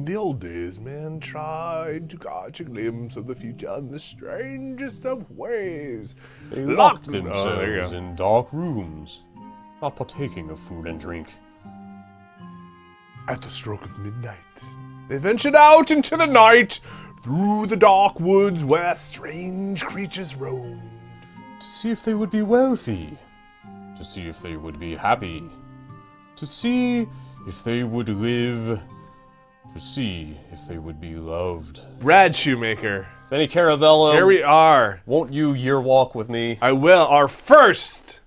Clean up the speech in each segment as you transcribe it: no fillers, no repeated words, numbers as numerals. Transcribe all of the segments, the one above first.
the old days, men tried to catch a glimpse of the future in the strangest of ways. They locked there you go. themselves in dark rooms, not partaking of food and drink. At the stroke of midnight, they ventured out into the night, through the dark woods where strange creatures roamed. To see if they would be wealthy, to see if they would be happy, to see if they would live, to see if they would be loved. Brad Shoemaker, Vinny Caravello, here we are. won't you year walk with me? I will. Our first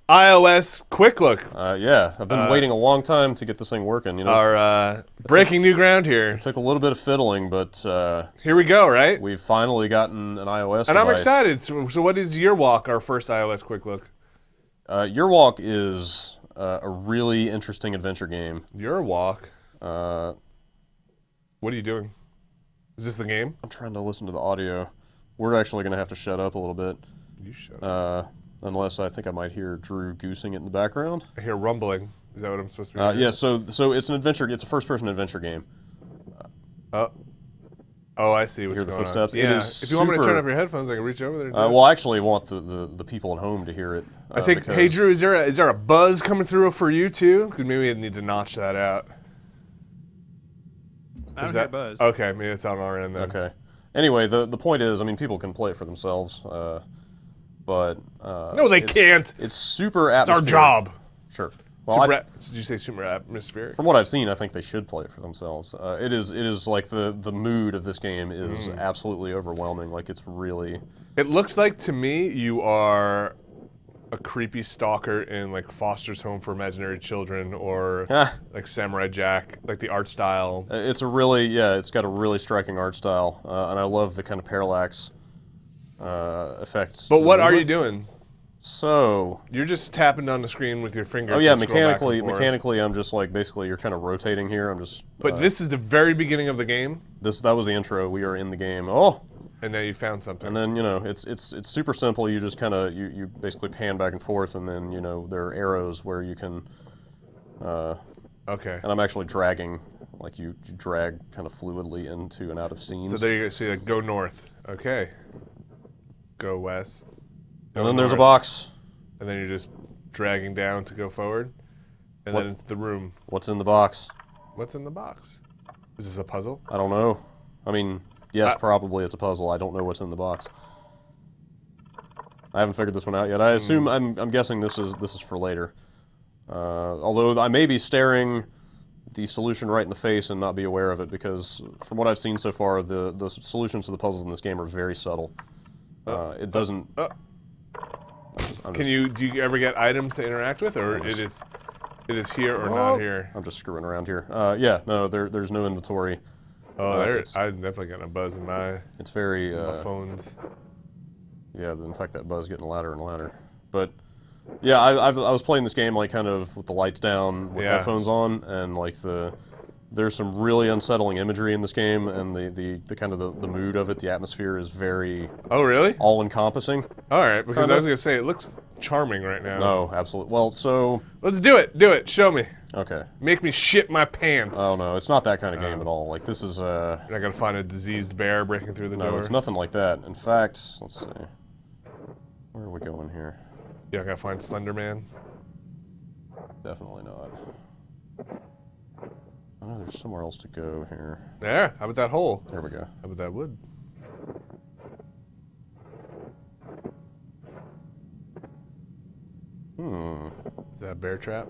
iOS quick look. Yeah, I've been waiting a long time to get this thing working. You know, Our breaking new ground here. it took a little bit of fiddling, but Here we go, right? we've finally gotten an iOS And I'm device. excited. So what is Year Walk, our first iOS quick look? Year Walk is a really interesting adventure game. Year Walk? Uh, What are you doing? Is this the game? I'm trying to listen to the audio. We're actually going to have to shut up a little bit, You should. unless I think I might hear Drew goosing it in the background. I hear rumbling. Is that what I'm supposed to be hearing? Yeah, so it's an adventure. It's a first-person adventure game. Oh, I see what's Hear the going footsteps? on. It Yeah. is If you want me to turn super- up your headphones, I can reach over there and do it. Well, I actually want the people at home to hear it. I think, because- hey Drew, is there a buzz coming through for you too? Because maybe we need to notch that out. I don't Is hear that buzz. Okay, maybe it's on our end then. Okay. Anyway, the point is, I mean, people can play it for themselves, but No, they can't. It's super It's our atmospheric. job. Sure. Well, Did you say super atmospheric? from what I've seen, I think they should play it for themselves. It is like the mood of this game is absolutely overwhelming. Like it's really. It looks like to me you are a creepy stalker in like Foster's Home for Imaginary Children or like Samurai Jack, like the art style. It's a really it's got a really striking art style, and I love the kind of parallax effects. But to what the are you movement. doing? So. You're just tapping on the screen with your finger. Oh yeah, to scroll back and forth. mechanically, I'm just like basically you're kind of rotating here. I'm just. But this is the very beginning of the game, that was the intro. We are in the game. Oh. and then you found something. And then it's super simple. You just kind of you basically pan back and forth, and then there are arrows where you can. Okay. And I'm actually dragging, like you drag kind of fluidly into and out of scenes. So there you go. So you like go north. Okay. Go west. and then there's a north. box. And then you're just dragging down to go forward. And What- then it's the room. What's in the box? What's in the box? Is this a puzzle? I don't know. I mean, yes, probably it's a puzzle. I don't know what's in the box. I haven't figured this one out yet. I assume I'm guessing this is for later. Although I may be staring the solution right in the face and not be aware of it, because from what I've seen so far, the solutions to the puzzles in this game are very subtle. It doesn't. Do you ever get items to interact with, or it is here or not here? I'm just screwing around here. Yeah, no, there's no inventory. Oh, it's- I'm definitely getting a buzz in my It's very. phones. Yeah, in fact, that buzz getting louder and louder. But yeah, I was playing this game like kind of with the lights down, with Yeah. headphones on, and like there's some really unsettling imagery in this game, and the kind of the mood of it, the atmosphere is very Oh, really? all encompassing. All right, because Kinda. I was gonna say it looks charming right now. No, absolutely. Well, so Let's do it. Do it. Show me. okay. Make me shit my pants. Oh no, it's not that kind of game at all. Like this is You're not gonna find a diseased bear breaking through the no, door. it's nothing like that. In fact, let's see. Where are we going here? You're not gonna find Slender Man. Definitely not. I know there's somewhere else to go here. There. How about that hole? There we go. How about that wood? Is that a bear trap?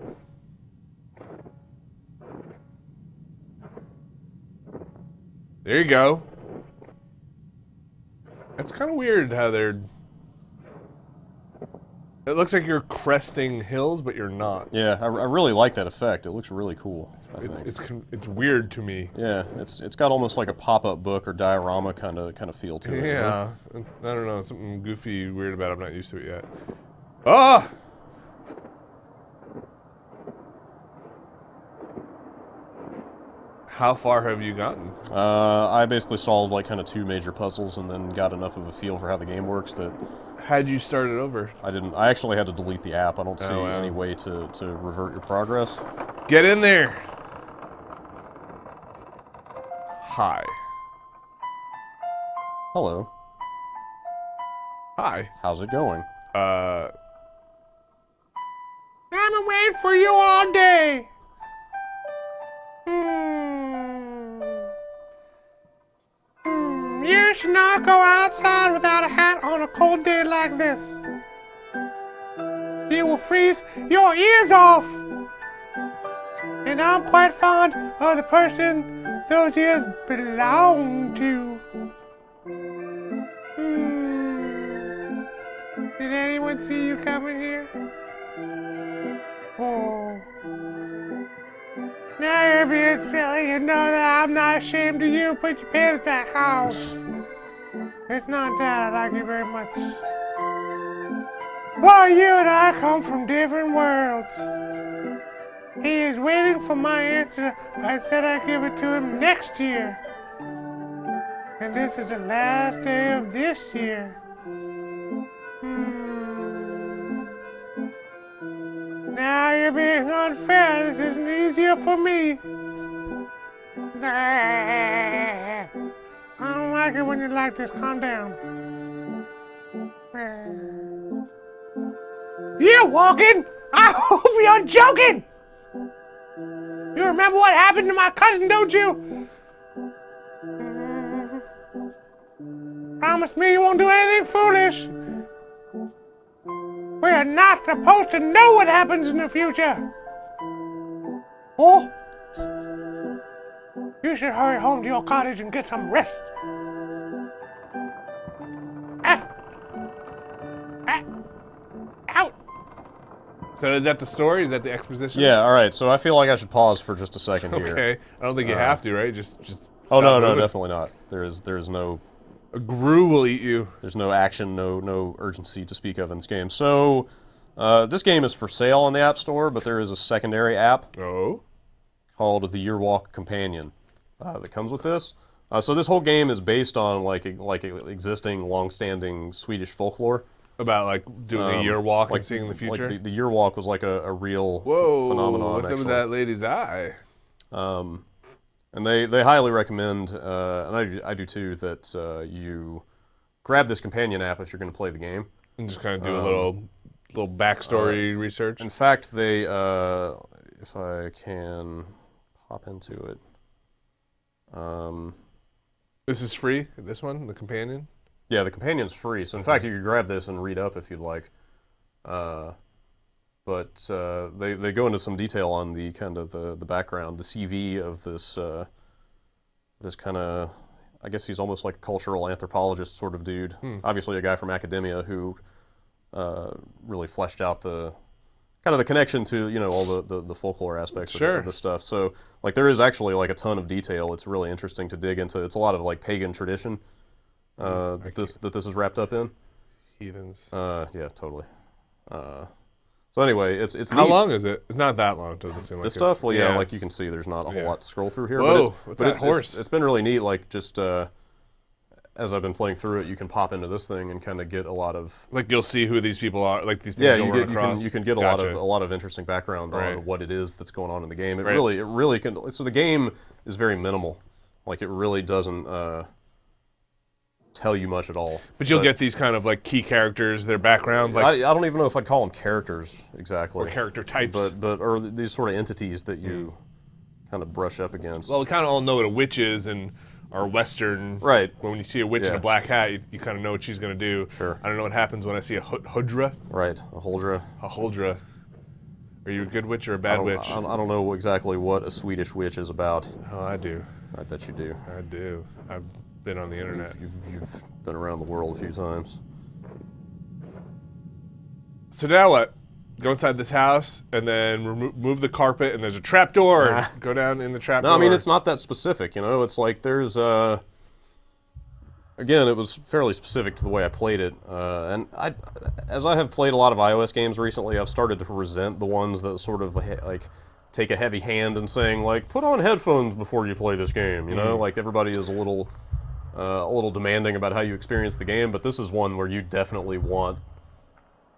There you go. That's kind of weird how they're. It looks like you're cresting hills, but you're not. Yeah, I really like that effect. It looks really cool, I think. It's weird to me. Yeah, it's got almost like a pop-up book or diorama kind of feel to it. Yeah, I don't know, something goofy, weird about it. I'm not used to it yet. Ah! How far have you gotten? I basically solved like kind of two major puzzles and then got enough of a feel for how the game works that Had you started over? I actually had to delete the app. I don't see Oh, wow. any way to revert your progress. Get in there. Hi. Hello. Hi. How's it going? I've been waiting for you all day. You should not go outside without a hat on a cold day like this. You will freeze your ears off. And I'm quite fond of the person those ears belong to. Did anyone see you coming here? Oh. Now you're being silly. You know that I'm not ashamed of you. Put your pants back on. It's not that I like you very much. Well, you and I come from different worlds. He is waiting for my answer. I said I'd give it to him next year. And this is the last day of this year. Now you're being unfair. This isn't easier for me. I don't like it when you like this. Calm down. You're walking? I hope you're joking! You remember what happened to my cousin, don't you? Promise me you won't do anything foolish. We are not supposed to know what happens in the future. Oh? You should hurry home to your cottage and get some rest. Out. So is that the story? Is that the exposition? Yeah, all right. So I feel like I should pause for just a second here. Okay. I don't think you have to, right? Just. Oh no, stop no, moving. definitely not. There's no A Gru will eat you. There's no action, no urgency to speak of in this game. So, this game is for sale on the App Store, but there is a secondary app Oh. called the Yearwalk Companion that comes with this. So this whole game is based on like existing, long-standing Swedish folklore. About like doing a year walk and seeing the future. Like the Yearwalk was like a real phenomenon. What's up with that lady's eye? And they highly recommend, and I do too, that you grab this companion app if you're going to play the game. And just kind of do a little backstory research. In fact, they, if I can pop into it. This is free, this one, the companion? Yeah, the companion's free. So in fact, you could grab this and read up if you'd like. But they go into some detail on the kind of the background, the CV of this this kind of, I guess he's almost like a cultural anthropologist sort of dude. Obviously a guy from academia who really fleshed out the kind of the connection to, you know, all the folklore aspects of the stuff. So like there is actually like a ton of detail. It's really interesting to dig into. It's a lot of like pagan tradition that this is wrapped up in. Heathens. Yeah, totally. So anyway, it's How neat. long is it? It's not that long, doesn't seem like This it. stuff? Well, yeah, like you can see, there's not a whole lot to scroll through here. Whoa, but it's been really neat. Like just as I've been playing through it, you can pop into this thing and kind of get a lot of Like you'll see who these people are, like these things yeah. you'll run across. You can get Gotcha. a lot of interesting background Right. on what it is that's going on in the game. It Right. really can. So the game is very minimal. Like it really doesn't tell you much at all. But you'll get these kind of like key characters, their background, like I don't even know if I'd call them characters exactly. or character types. But or these sort of entities that you kind of brush up against. Well, we kind of all know what a witch is and our Western. Right. When you see a witch in Yeah. a black hat, you kind of know what she's going to do. Sure. I don't know what happens when I see a hudra. Right, a Holdra. A huldra. Are you a good witch or a I bad don't, witch? I don't know exactly what a Swedish witch is about. Oh, I do. I bet you do. I do. I've been on the internet. You've been around the world a few times. So now what? Go inside this house and then move the carpet and there's a trap door. Go down in the trap door. No, I mean, it's not that specific, you know? It's like there's, again, it was fairly specific to the way I played it. And as I have played a lot of iOS games recently, I've started to resent the ones that sort of, like, take a heavy hand and saying, like, put on headphones before you play this game, you know? Like, everybody is a little demanding about how you experience the game, but this is one where you definitely want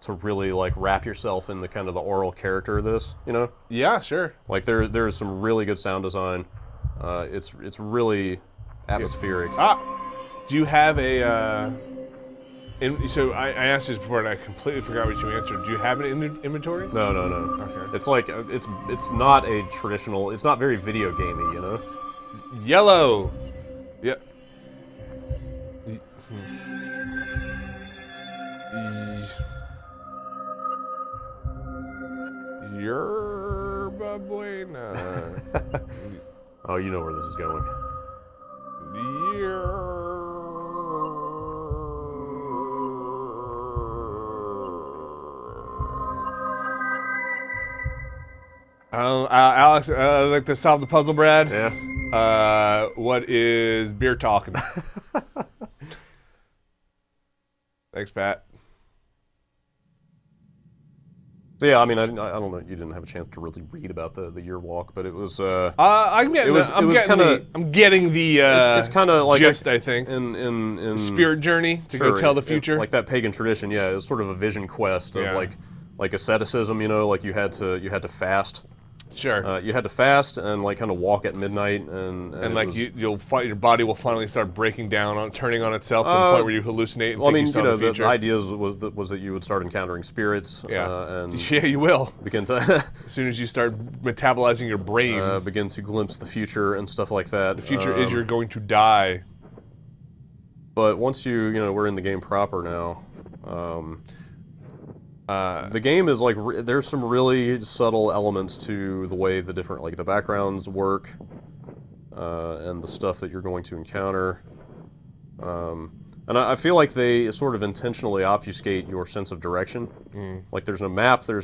to really like wrap yourself in the kind of the oral character of this, you know? Yeah, sure. Like there's some really good sound design. It's really atmospheric. Do you have a? So I asked this before and I completely forgot what you answered. Do you have an inventory? No. Okay. It's like it's not a traditional. It's not very video gamey, you know. Yellow. Yep. Yerba Buena. Oh, you know where this is going. Alex, I'd like to solve the puzzle, Brad. Yeah. What is beer talking? Thanks, Pat. So yeah, I mean, I don't know. You didn't have a chance to really read about the year walk, but it was. I'm getting. I'm getting the. It's kind of like gist, I think. In spirit journey to go tell the future. Like that pagan tradition, yeah. It's sort of a vision quest of like asceticism. You know, like you had to fast. Sure. You had to fast and like kind of walk at midnight, and like you'll find your body will finally start breaking down, turning on itself to the point where you hallucinate. And well, I think mean, you saw the future. the idea was that you would start encountering spirits. Yeah. And yeah, you will. Begin to as soon as you start metabolizing your brain, begin to glimpse the future and stuff like that. The future is you're going to die. But once we're in the game proper now. The game is like there's some really subtle elements to the way the different the backgrounds work, and the stuff that you're going to encounter. And I feel like they sort of intentionally obfuscate your sense of direction. Like there's no map, there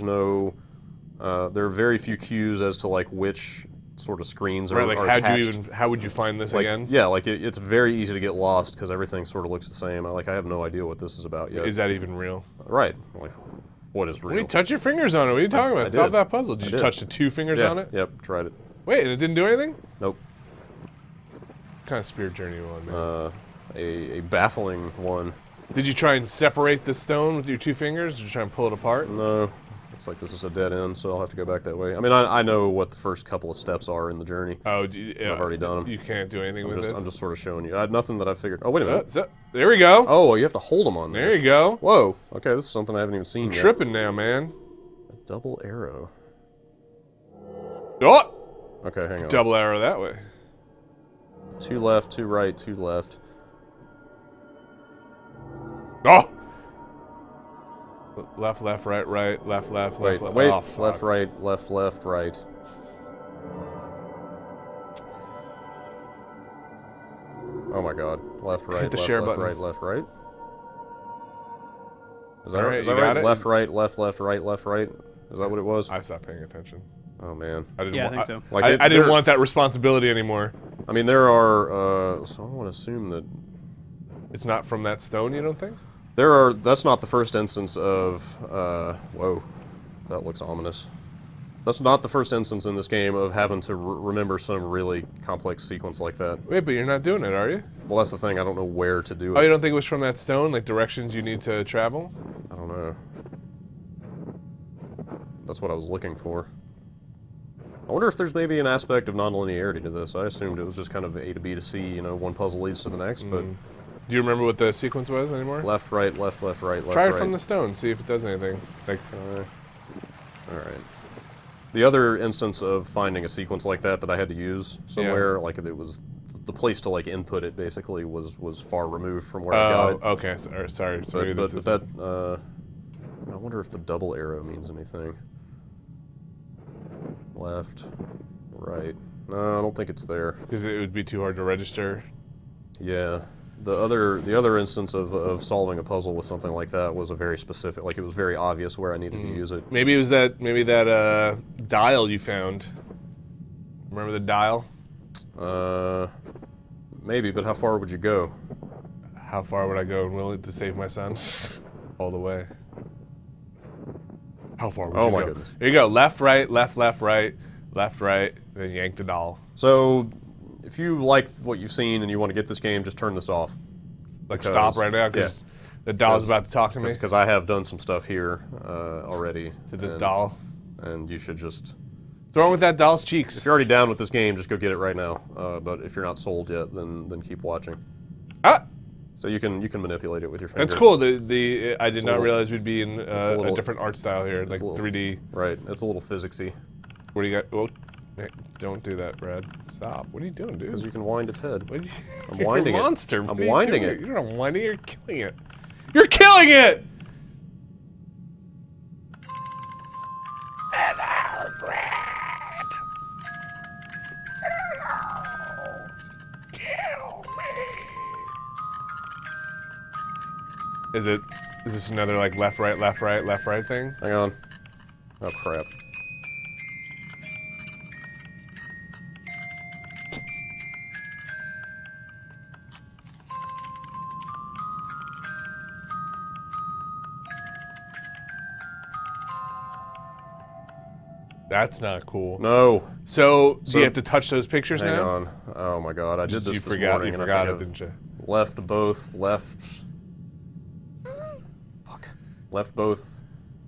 are very few cues as to like which sort of screens are attached. How would you find this again? Yeah, like it's very easy to get lost because everything sort of looks the same. I have no idea what this is about yet. Is that even real? Right. Like, what is real? Well, you touch your fingers on it. What are you talking about? Solve that puzzle. Did you touch the 2 fingers on it? Yep, tried it. Wait, and it didn't do anything? Nope. What kind of spirit journey you on, man? A baffling one. Did you try and separate the stone with your 2 fingers? Did you try and pull it apart? No. Looks like this is a dead end, so I'll have to go back that way. I mean, I know what the first couple of steps are in the journey. Oh, I've already done them. You can't do anything with this? I'm just sort of showing you. I had nothing that I figured. Oh, wait a minute. There we go. Oh, you have to hold them on there. There you go. Whoa. Okay, this is something I haven't even seen yet. Tripping now, man. A double arrow. Oh! Okay, hang on. Double arrow that way. 2 left, 2 right, 2 left. Oh! Left, left, right, right, left, left, wait, left, wait, left. Left, right, left, left, right. Oh my god. Left, right, hit the left, share left, button. right, left, right. Is that All right? Is that you got right? it? Left, right, left, left, right, left, right. Is that what it was? I stopped paying attention. Oh man. I think so. Like I didn't want that responsibility anymore. I mean, there are. So I want to assume that It's not from that stone, you don't think? there are. That's not the first instance of. Whoa, that looks ominous. That's not the first instance in this game of having to remember some really complex sequence like that. Wait, but you're not doing it, are you? Well, that's the thing. I don't know where to do Oh, it. you don't think it was from that stone, like directions you need to travel? I don't know. That's what I was looking for. I wonder if there's maybe an aspect of nonlinearity to this. I assumed it was just kind of A to B to C, you know, one puzzle leads to the next, but Do you remember what the sequence was anymore? left, right, left, left, right, left, Try right. it from the stone, see if it does anything. Like, Alright. The other instance of finding a sequence like that I had to use somewhere, like it was the place to like input it basically was far removed from where I got it. okay. Sorry. So maybe But this is that, I wonder if the double arrow means anything. Left, right. No, I don't think it's there. because it would be too hard to register. Yeah. The other instance of solving a puzzle with something like that was a very specific, like it was very obvious where I needed to use it. Maybe it was that dial you found. Remember the dial? Maybe, but how far would you go? How far would I go and willing to save my son? All the way. How far would you go? Oh my goodness. Here you go. Left, right, left, left, right, left, right. Then yank the doll. So, if you like what you've seen and you want to get this game, just turn this off. Like Because- stop right now because the doll's about to talk to me. Because I have done some stuff here already. To this and- doll. And you should just What's wrong with that doll's cheeks? If you're already down with this game, just go get it right now. But if you're not sold yet, then keep watching. Ah, So you can manipulate it with your finger. that's cool. I did not little- realize we'd be in a little- a different art style here, like a little- 3D. Right. It's a little physicsy What do you got? Well, hey, don't do that, Brad. Stop. What are you doing, dude? because you can wind its head. What are you, I'm you're winding a it. monster. I'm What are you winding doing? it. You're not winding. You're killing it. You're killing it. Hello, Brad. Hello. Kill me. Is this another like left, right, left, right, left, right thing? Hang on. Oh crap. That's not cool. No. So, do So- you have to touch those pictures Hang now? on. Oh my god, I did this You this forgot. morning You and forgot I it, think didn't you? I've left both, left. Fuck. Left both,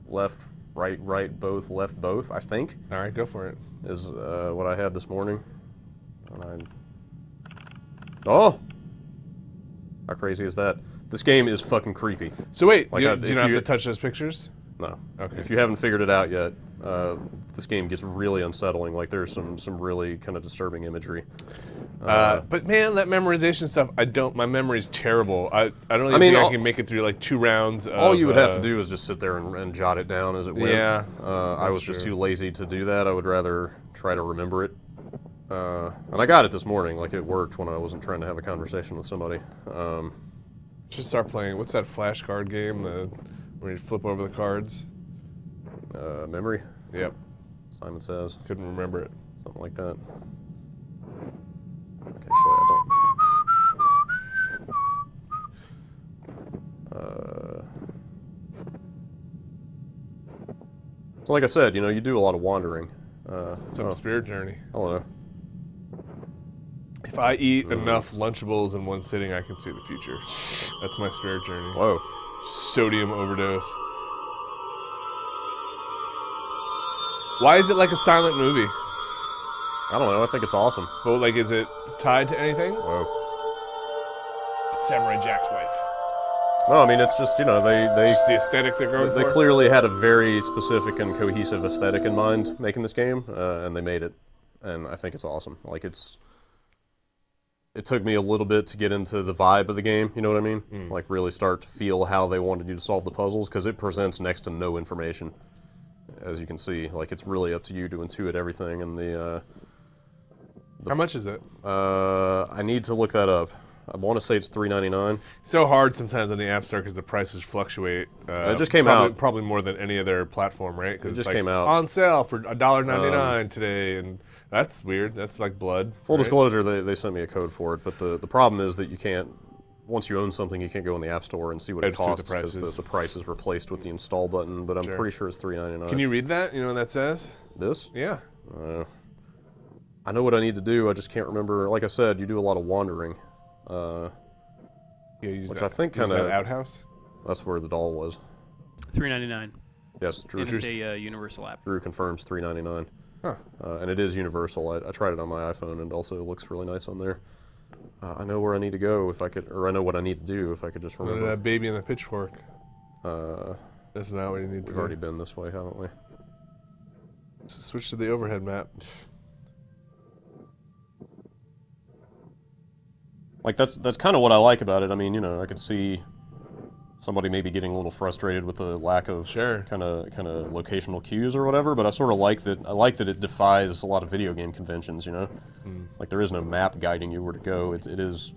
left, right, both, left both. I think All right, go for it. is what I had this morning. And oh, how crazy is that? This game is fucking creepy. So wait, Like, do if you not have you- to touch those pictures? No. Okay. If you haven't figured it out yet, this game gets really unsettling. Like there's some really kind of disturbing imagery. But man, that memorization stuff, my memory's terrible. I don't even mean, think I all- can make it through like 2 rounds. All you would have to do is just sit there and jot it down as it went. Yeah, I was that's just true. too lazy to do that. I would rather try to remember it. And I got it this morning. Like it worked when I wasn't trying to have a conversation with somebody. Just start playing. What's that flashcard game? Where you flip over the cards? Memory, Yep, Simon Says, couldn't remember it. something like that. Okay, actually, I don't. So like I said, you do a lot of wandering. Some oh, spirit journey. hello. If I eat enough Lunchables in one sitting, I can see the future. That's my spirit journey. Whoa. Sodium overdose. Why is it like a silent movie? I don't know. I think it's awesome. Well, like, is it tied to anything? Whoa. It's Samurai Jack's wife. No, I mean it's just they Just the aesthetic they're going they for. clearly had a very specific and cohesive aesthetic in mind making this game, and they made it, and I think it's awesome. Like it took me a little bit to get into the vibe of the game. You know what I mean? Like really start to feel how they wanted you to solve the puzzles because it presents next to no information, as you can see. Like it's really up to you to intuit everything, and How much is it? I need to look that up. I want to say it's $3.99. So hard sometimes on the App Store because the prices fluctuate. It just came probably, out. Probably more than any other platform, right? 'Cause It just it's like came out. on sale for $1.99 today, and that's weird. That's like blood. Full right? disclosure, they sent me a code for it, but the problem is that you can't, once you own something, you can't go in the App Store and see what it Edge through the costs because prices. the price is replaced with the install button, but I'm Sure. pretty sure it's $3.99. Can you read that? You know what that says? This? Yeah. I know what I need to do, I just can't remember. Like I said, you do a lot of wandering. Yeah. Use Which that, I think use kinda- that outhouse. That's where the doll was. $3.99. Yes, Drew, And it's a universal app. Drew confirms $3.99. Huh. And it is universal. I tried it on my iPhone and also it looks really nice on there. I know where I need to go if I could, or I know what I need to do if I could just Look at remember. that baby and the pitchfork. Uh, That's not what you need to we've do. already been this way, haven't we? Switch to the overhead map. Like that's kind of what I like about it. I mean, I could see somebody maybe getting a little frustrated with the lack of Sure. kind of locational cues or whatever. But I sort of like that. I like that it defies a lot of video game conventions. Like there is no map guiding you where to go. It is.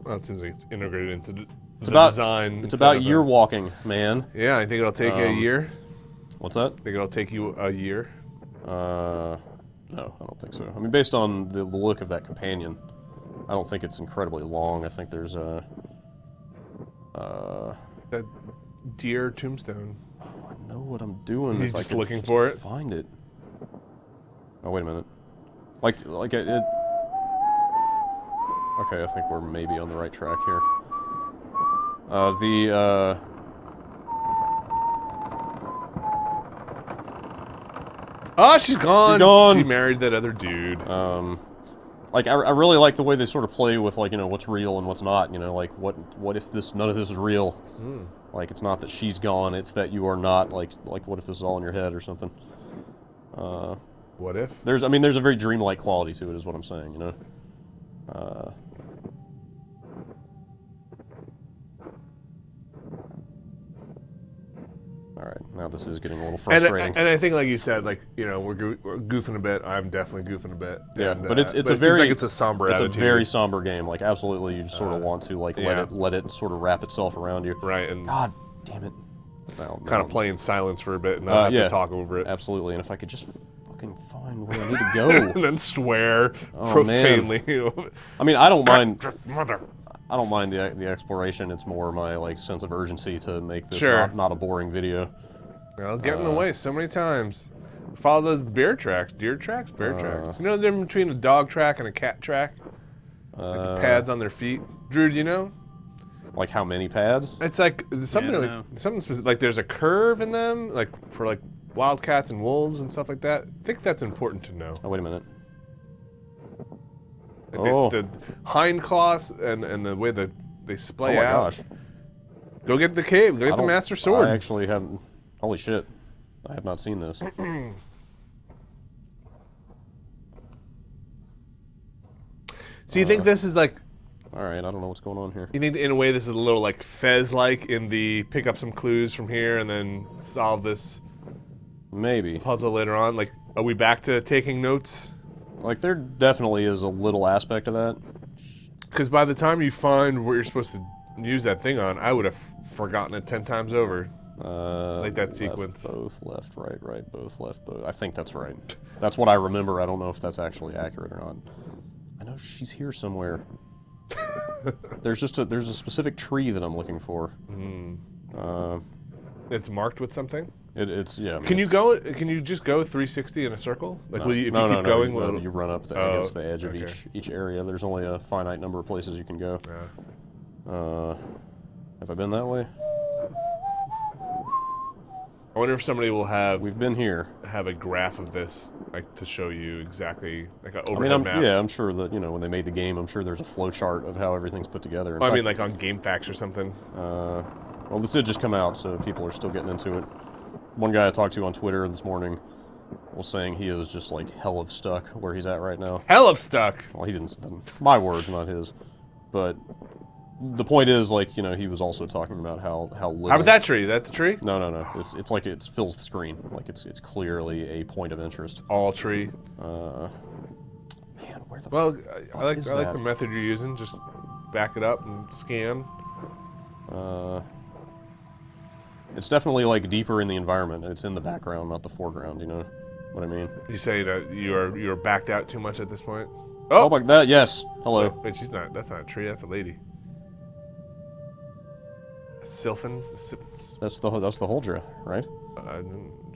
Well, it seems like it's integrated into the about- design. It's instead about of year walking, man. Yeah, I think it'll take you a year. What's that? I think it'll take you a year. No, I don't think so. I mean, based on the look of that companion, I don't think it's incredibly long. I think there's a. That deer tombstone. I know what I'm doing. You're if I just could looking just for it? Find it. Oh wait a minute. Like it. Okay, I think we're maybe on the right track here. Oh, she's gone. She's gone. She married that other dude. Like I really like the way they sort of play with like what's real and what's not. Like what if none of this is real? Like it's not that she's gone, it's that you are not. Like what if this is all in your head or something? What if? There's a very dreamlike quality to it, is what I'm saying. All right, now this is getting a little frustrating. And I think, like you said, like we're goofing a bit. I'm definitely goofing a bit. Yeah, and, but it's but a it very seems like it's a somber attitude. It's a very somber game. Like absolutely, you just sort of want to like let it sort of wrap itself around you. Right, and God damn it. kind of play in silence for a bit and not have to talk over it. Absolutely, and if I could just fucking find where I need to go. And then swear profanely. I mean, I don't mind. Mother. I don't mind the exploration. It's more my like sense of urgency to make this Sure. not a boring video. I'll get in the way so many times. Follow those bear tracks, deer tracks, bear tracks. You know the difference between a dog track and a cat track? Like the pads on their feet. Drew, do you know? Like how many pads? It's like something no. something specific. Like there's a curve in them, like for like wildcats and wolves and stuff like that. I think that's important to know. Oh wait a minute. Like Oh. the hind claws and the way that they splay Oh my out. gosh. Go get the cave. Go get the master sword. I actually haven't. Holy shit. I have not seen this. So you think this is like? All right, I don't know what's going on here. You think in a way this is a little like Fez-like in the pick up some clues from here and then solve this Maybe. puzzle later on? Like, are we back to taking notes? Like there definitely is a little aspect of that. Because by the time you find what you're supposed to use that thing on, I would have forgotten it 10 times over. Like that Left, sequence. both, left, right, both, left, both. I think that's right. That's what I remember. I don't know if that's actually accurate or not. I know she's here somewhere. There's a specific tree that I'm looking for. It's marked with something. It's yeah. I mean, Can you it's- go? Can you just go 360 in a circle? Like, will you, if no, you no, keep no, going, you, will it- you run up against the edge of each area. There's only a finite number of places you can go. Have I been that way? I wonder if somebody will have We've been here. a graph of this, like to show you exactly like an I overhead mean, map. I'm sure that when they made the game, I'm sure there's a flow chart of how everything's put together. In I fact, mean, like on GameFAQs or something. well, this did just come out, so people are still getting into it. One guy I talked to on Twitter this morning was saying he is just like hell of stuck where he's at right now. Hell of stuck. Well, he didn't. My words, not his. But the point is, like, he was also talking about how little. How about that tree? That's the tree. No. It's like it fills the screen. Like it's clearly a point of interest. All tree. Man, where the Well, I like is the that? method you're using. Just back it up and scan. It's definitely like deeper in the environment. It's in the background, not the foreground. You know what I mean? You say that you're backed out too much at this point. Oh, like that. Yes. Hello. Wait, she's not. That's not a tree. That's a lady. A Sylphin. That's the Holdra, right?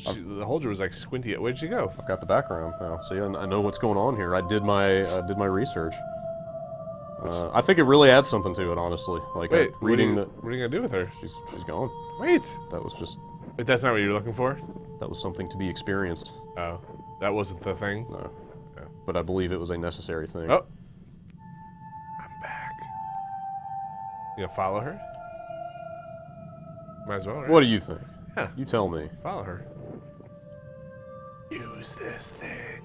The holder was like squinty. Where'd she go? I've got the background now. See, I know what's going on here. I did my research. I think it really adds something to it, honestly. Like Wait, reading what are you gonna do with her? she's gone. Wait. That was just Wait, that's not what you're looking for? that was something to be experienced. Oh, that wasn't the thing. No, but I believe it was a necessary thing. Oh, I'm back. You gonna follow her? Might as well, right? What do you think? Yeah. You tell me. Follow her. Use this thing.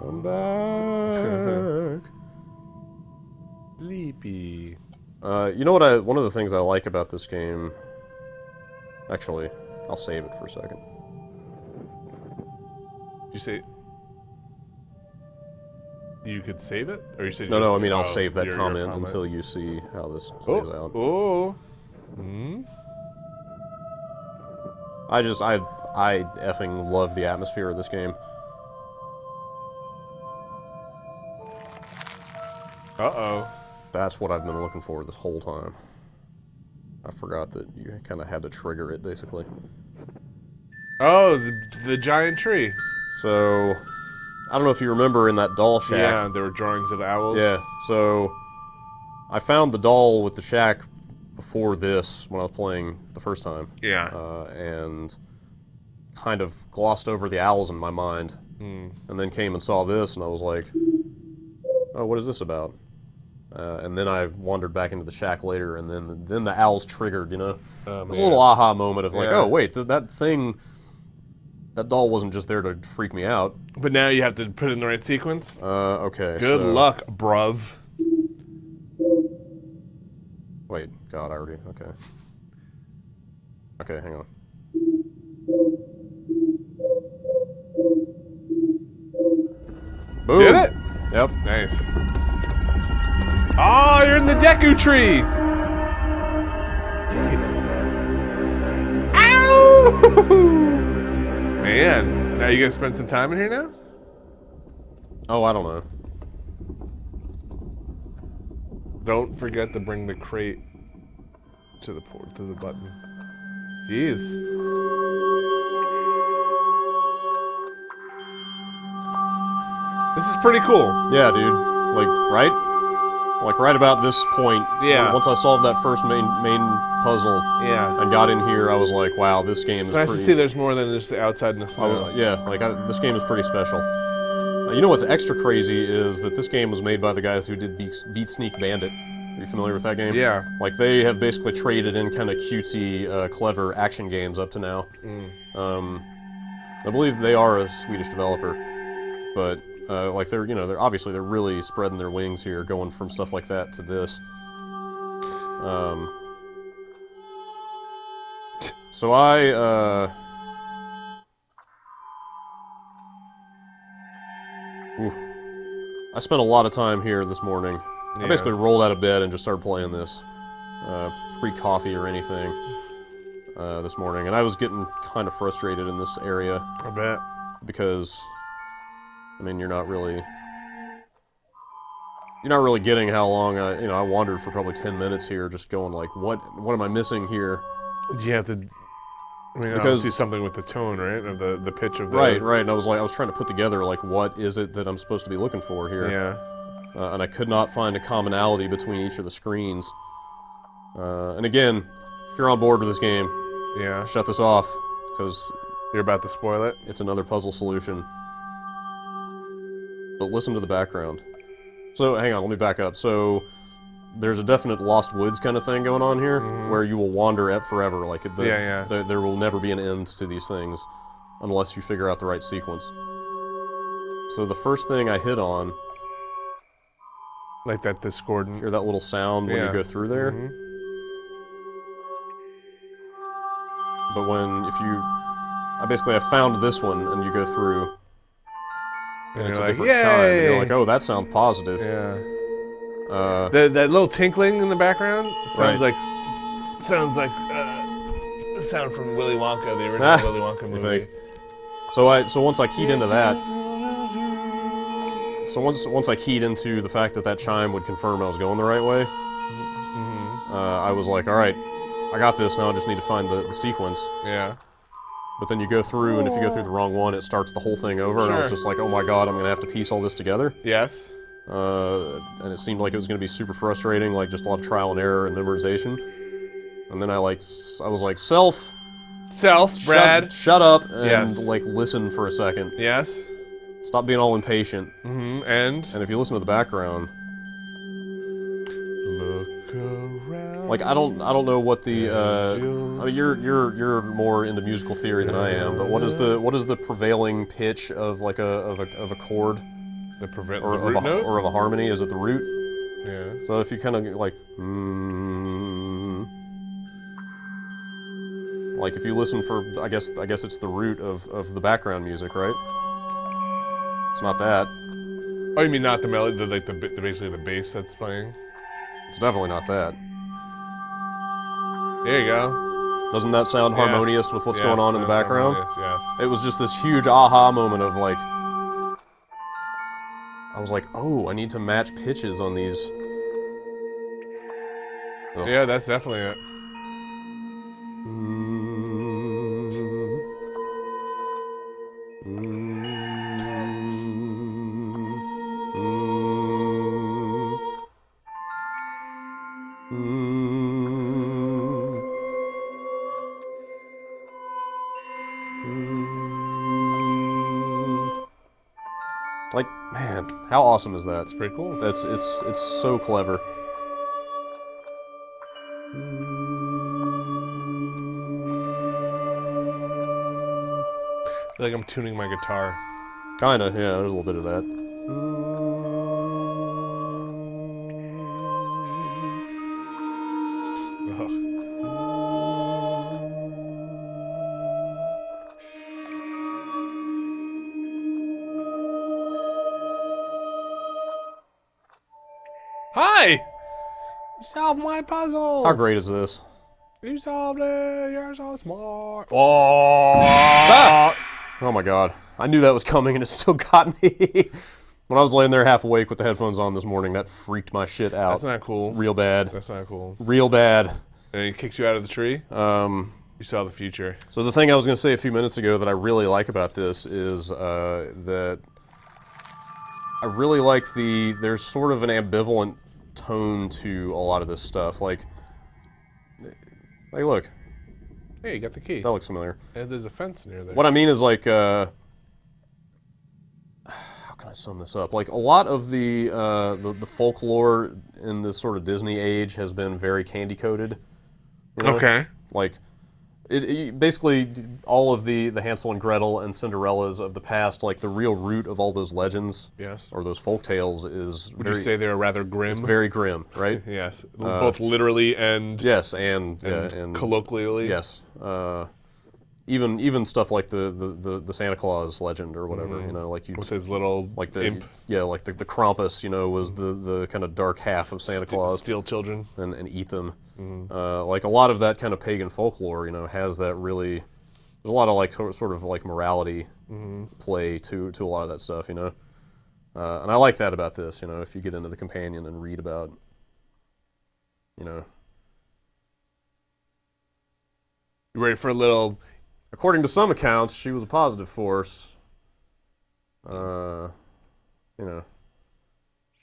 I'm back. Sleepy. You know what? One of the things I like about this game. Actually, I'll save it for a second. Did you say you could save it, or you said No. I mean, I'll oh, save that your comment until you see how this plays out. Oh. Hmm. I effing love the atmosphere of this game. Uh-oh. That's what I've been looking for this whole time. I forgot that you kind of had to trigger it, basically. Oh, the giant tree. So, I don't know if you remember in that doll shack. Yeah, there were drawings of owls. Yeah, so I found the doll with the shack before this when I was playing the first time. Yeah. And kind of glossed over the owls in my mind. And then came and saw this, and I was like, oh, what is this about? And then I wandered back into the shack later, and then the owls triggered, you know? It was a little aha moment of like, Yeah. oh, wait, that thing, that doll wasn't just there to freak me out. But now you have to put it in the right sequence. Okay. Good so- luck, bruv. Wait, God, I already, okay. Okay, hang on. Boom! Did it? Yep. Nice. Oh, you're in the Deku tree. Ow! Man, now you gonna spend some time in here now? Oh, I don't know. Don't forget to bring the crate to the port, to the button. Jeez. This is pretty cool. Yeah, dude. Like, right? Like, right about this point. Yeah. Once I solved that first main puzzle Yeah. and got in here, I was like, wow, this game is It's nice pretty... to see there's more than just the outside and the snow. Yeah, like, this game is pretty special. You know what's extra crazy is that this game was made by the guys who did Beat Sneak Bandit. Are you familiar with that game? Yeah. Like, they have basically traded in kind of cutesy, clever action games up to now. I believe they are a Swedish developer, but like they're obviously they're really spreading their wings here, going from stuff like that to this. So I spent a lot of time here this morning. I basically rolled out of bed and just started playing this, pre-coffee or anything, this morning, and I was getting kind of frustrated in this area I bet. because, I mean, you're not really getting how long I wandered for probably 10 minutes here, just going like, what am I missing here? Do you have to? I mean, Because- obviously something with the tone, right? Of the pitch of the. Right. And I was trying to put together like, what is it that I'm supposed to be looking for here? Yeah. And I could not find a commonality between each of the screens. And again, if you're on board with this game, Yeah. shut this off, because You're about to spoil it. it's another puzzle solution. But listen to the background. So, hang on, let me back up. So, there's a definite Lost Woods kind of thing going on here, where you will wander at forever. Like, Yeah. there will never be an end to these things, unless you figure out the right sequence. So the first thing I hit on, Like that discordant. hear that little sound when Yeah. you go through there? Mhm. But I found this one, and you go through, and it's a you're different like, chime. And you're "Yay!" like, oh, that sounds positive. Yeah. Uh, That little tinkling in the background sounds Right. like the sound from Willy Wonka, the original Willy Wonka you movie. think? So once I keyed into that, once I keyed into the fact that chime would confirm I was going the right way, I was like, all right, I got this. Now I just need to find the sequence. Yeah. But then you go through, and if you go through the wrong one, it starts the whole thing over. And I was Sure. just like, oh my god, I'm gonna have to piece all this together. Yes. And it seemed like it was gonna be super frustrating, like just a lot of trial and error and memorization. And then I was like, self, Brad. shut up, and Yes. like listen for a second. Yes. Stop being all impatient. And And if you listen to the background, look around. like I don't know what the I mean you're more into musical theory than I am, but what is the prevailing pitch of like of a chord the prevent or the of root a note. or of a harmony? Is it the root? Yeah. So if you kind of like like if you listen for I guess it's the root of the background music, right? It's not that. Oh, you mean not the melody, basically the bass that's playing? It's definitely not that. There you go. Doesn't that sound Yes. harmonious with what's Yes, going on in the sounds background? harmonious, It was just this huge aha moment of like, I was like, oh, I need to match pitches on these. Ugh. yes. Yeah, that's definitely it. Like, man, how awesome is that? It's pretty cool. It's so clever. I feel like I'm tuning my guitar. Kinda, yeah. There's a little bit of that. Ugh. Hi! You solved my puzzle! How great is this? You solved it! You're so smart! Oh! Oh my god. I knew that was coming and it still got me. When I was laying there half awake with the headphones on this morning, that freaked my shit out. That's not cool. Real bad. That's not cool. Real bad. And he kicks you out of the tree? You saw the future. So the thing I was going to say a few minutes ago that I really like about this is that I really like there's sort of an ambivalent tone to a lot of this stuff. Like look, Hey, you got the key. that looks familiar. And there's a fence near there. What I mean is like, how can I sum this up? Like a lot of the folklore in this sort of Disney age has been very candy coated. You know? Okay. Like, basically all of the Hansel and Gretel and Cinderellas of the past, like the real root of all those legends Yes. or those folk tales is Would you say they're rather grim? it's very grim, right? Yes. Both literally and, Yes, and colloquially. yes. Even stuff like the Santa Claus legend or whatever, you know, like you With his little like the imp. like the Krampus, you know, was the kind of dark half of Santa Claus Steal children. and eat them. Like a lot of that kind of pagan folklore, you know, has that really. There's a lot of like sort of like morality play to a lot of that stuff, you know, and I like that about this. You know, if you get into the companion and read about, you know, You ready for a little? according to some accounts, she was a positive force. You know,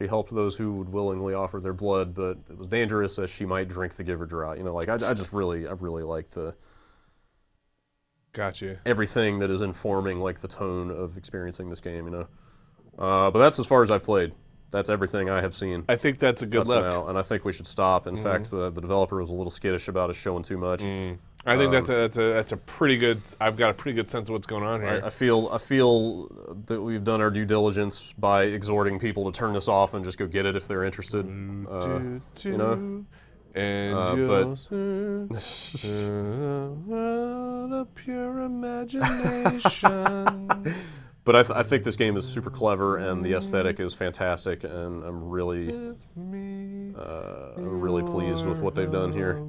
she helped those who would willingly offer their blood, but it was dangerous as she might drink the giver dry. You know, like I really like the Got you. everything that is informing like the tone of experiencing this game. You know, but that's as far as I've played. That's everything I have seen I think that's a good up to look. now, and I think we should stop. In fact, the developer was a little skittish about us showing too much. I think that's a pretty good. I've got a pretty good sense of what's going on here. I feel that we've done our due diligence by exhorting people to turn this off and just go get it if they're interested. You know, And but a pure imagination. but I think this game is super clever and the aesthetic is fantastic, and I'm really pleased with what they've done here.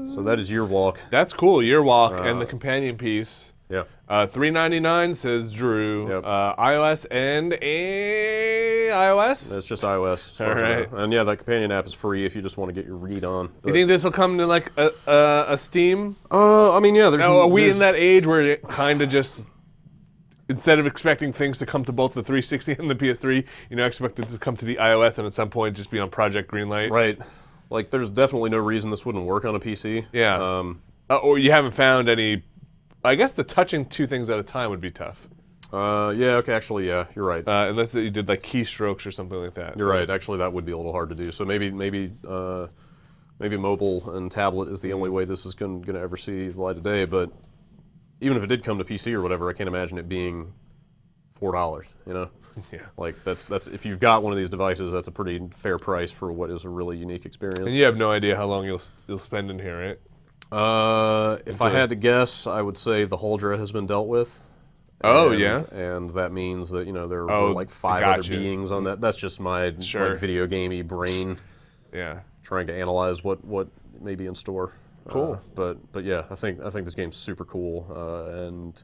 So that is Year Walk. That's cool. Year Walk and the companion piece. Yeah. $3.99 says Drew. Yep. iOS and iOS. It's just iOS. As far as I Alright. know. And yeah, that companion app is free if you just want to get your read on. You But, think this will come to like a Steam? I mean, yeah, there's. Are we there's- in that age where it kind of just, instead of expecting things to come to both the 360 and the PS3, you know, expect it to come to the iOS and at some point just be on Project Greenlight? Right. Like, there's definitely no reason this wouldn't work on a PC. Yeah. Or you haven't found any. I guess the touching two things at a time would be tough. Yeah, okay, actually, yeah, you're right. Unless you did like keystrokes or something like that. You're right. Actually, that would be a little hard to do. So maybe mobile and tablet is the only way this is going to ever see the light of day. But even if it did come to PC or whatever, I can't imagine it being $4. You know, Yeah. like that's if you've got one of these devices, that's a pretty fair price for what is a really unique experience. And you have no idea how long you'll spend in here, right? If I had to guess, I would say the Huldra has been dealt with. Oh, And- yeah? and that means that there Oh, were like 5 gotcha. other beings on that. That's just my Sure. like, video gamey brain Yeah. trying to analyze what may be in store. Cool. But yeah, I think this game's super cool, and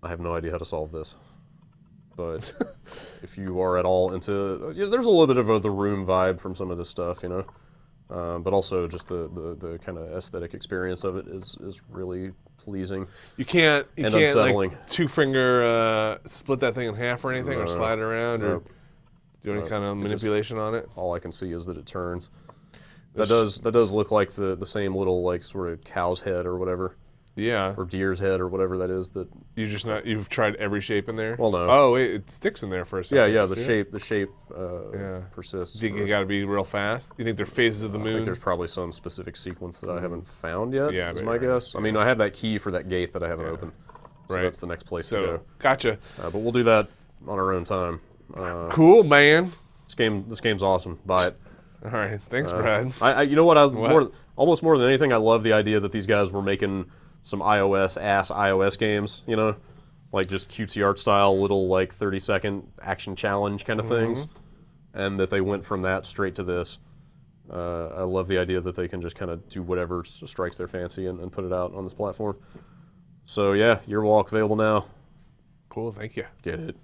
I have no idea how to solve this. But if you are at all into, there's a little bit of the Room vibe from some of this stuff, you know. But also just the kind of aesthetic experience of it is really pleasing. You can't And unsettling. like two finger split that thing in half or anything, or slide it around, or Nope. do any kind of It just- manipulation on it. All I can see is that it turns. That does look like the same little like sort of cow's head or whatever. Yeah. or deer's head or whatever that is. That You've tried every shape in there? Well, no. Oh, wait, it sticks in there for a second. yeah, See it? the shape Yeah. persists. Do you think for- you got to be real fast? You think they're phases of the I moon? think there's probably some specific sequence that I haven't found yet. Yeah, I is bet my you're right. guess. I mean, I have that key for that gate that I haven't opened. So Right. that's the next place to So, go. gotcha. But we'll do that on our own time. Cool, man. This game's awesome. Buy it. All right, thanks, Brad. You know what? What? Almost more than anything, I love the idea that these guys were making some iOS games. You know, like just cutesy art style, little like 30-second action challenge kind of things, and that they went from that straight to this. I love the idea that they can just kind of do whatever strikes their fancy and put it out on this platform. So yeah, Your Walk available now. Cool, thank you. Get it.